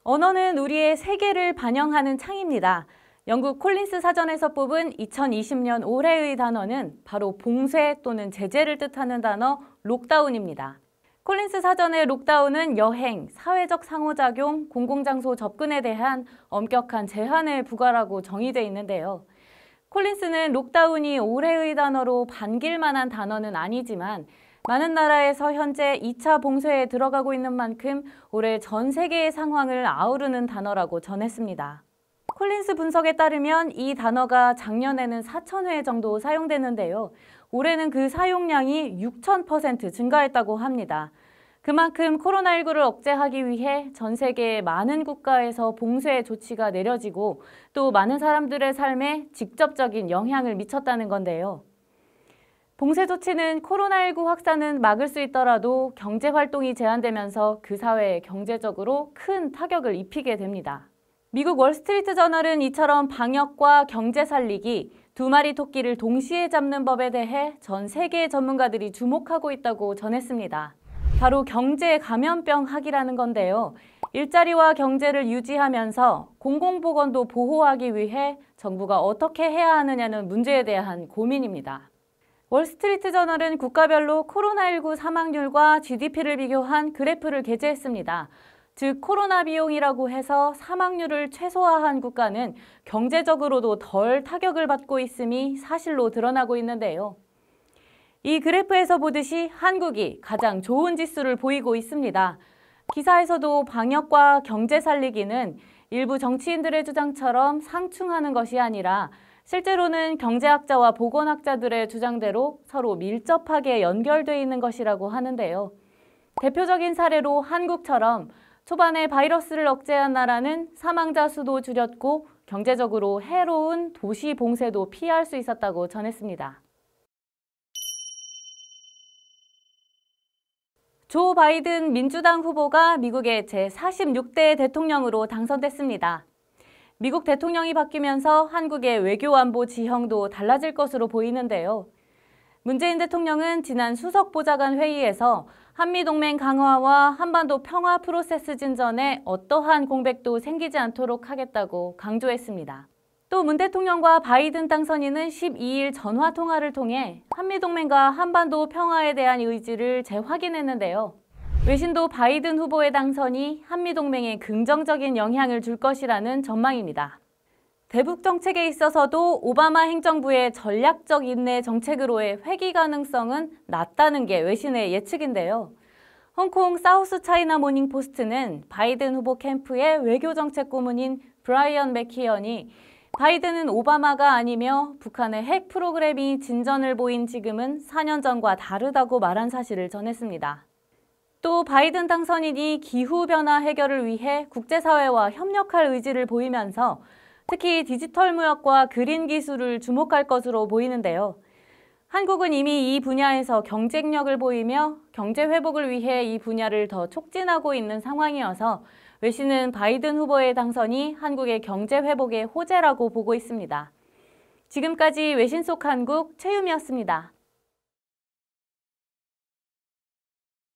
언어는 우리의 세계를 반영하는 창입니다. 영국 콜린스 사전에서 뽑은 2020년 올해의 단어는 바로 봉쇄 또는 제재를 뜻하는 단어 록다운입니다. 콜린스 사전의 록다운은 여행, 사회적 상호작용, 공공장소 접근에 대한 엄격한 제한을 부과라고 정의되어 있는데요. 콜린스는 록다운이 올해의 단어로 반길 만한 단어는 아니지만 많은 나라에서 현재 2차 봉쇄에 들어가고 있는 만큼 올해 전 세계의 상황을 아우르는 단어라고 전했습니다. 콜린스 분석에 따르면 이 단어가 작년에는 4,000회 정도 사용되는데요. 올해는 그 사용량이 6,000% 증가했다고 합니다. 그만큼 코로나19를 억제하기 위해 전 세계의 많은 국가에서 봉쇄 조치가 내려지고 또 많은 사람들의 삶에 직접적인 영향을 미쳤다는 건데요. 봉쇄 조치는 코로나19 확산은 막을 수 있더라도 경제활동이 제한되면서 그 사회에 경제적으로 큰 타격을 입히게 됩니다. 미국 월스트리트 저널은 이처럼 방역과 경제 살리기, 두 마리 토끼를 동시에 잡는 법에 대해 전 세계의 전문가들이 주목하고 있다고 전했습니다. 바로 경제 감염병 학이라는 건데요. 일자리와 경제를 유지하면서 공공보건도 보호하기 위해 정부가 어떻게 해야 하느냐는 문제에 대한 고민입니다. 월스트리트 저널은 국가별로 코로나19 사망률과 GDP를 비교한 그래프를 게재했습니다. 즉 코로나 비용이라고 해서 사망률을 최소화한 국가는 경제적으로도 덜 타격을 받고 있음이 사실로 드러나고 있는데요. 이 그래프에서 보듯이 한국이 가장 좋은 지수를 보이고 있습니다. 기사에서도 방역과 경제 살리기는 일부 정치인들의 주장처럼 상충하는 것이 아니라 실제로는 경제학자와 보건학자들의 주장대로 서로 밀접하게 연결되어 있는 것이라고 하는데요. 대표적인 사례로 한국처럼 초반에 바이러스를 억제한 나라는 사망자 수도 줄였고 경제적으로 해로운 도시 봉쇄도 피할 수 있었다고 전했습니다. 조 바이든 민주당 후보가 미국의 제46대 대통령으로 당선됐습니다. 미국 대통령이 바뀌면서 한국의 외교 안보 지형도 달라질 것으로 보이는데요. 문재인 대통령은 지난 수석보좌관 회의에서 한미동맹 강화와 한반도 평화 프로세스 진전에 어떠한 공백도 생기지 않도록 하겠다고 강조했습니다. 또 문 대통령과 바이든 당선인은 12일 전화통화를 통해 한미동맹과 한반도 평화에 대한 의지를 재확인했는데요. 외신도 바이든 후보의 당선이 한미동맹에 긍정적인 영향을 줄 것이라는 전망입니다. 대북 정책에 있어서도 오바마 행정부의 전략적 인내 정책으로의 회귀 가능성은 낮다는 게 외신의 예측인데요. 홍콩 사우스 차이나 모닝포스트는 바이든 후보 캠프의 외교정책 고문인 브라이언 맥키언이 바이든은 오바마가 아니며 북한의 핵 프로그램이 진전을 보인 지금은 4년 전과 다르다고 말한 사실을 전했습니다. 또 바이든 당선인이 기후변화 해결을 위해 국제사회와 협력할 의지를 보이면서 특히 디지털 무역과 그린 기술을 주목할 것으로 보이는데요. 한국은 이미 이 분야에서 경쟁력을 보이며 경제 회복을 위해 이 분야를 더 촉진하고 있는 상황이어서 외신은 바이든 후보의 당선이 한국의 경제 회복의 호재라고 보고 있습니다. 지금까지 외신 속 한국 최유미였습니다.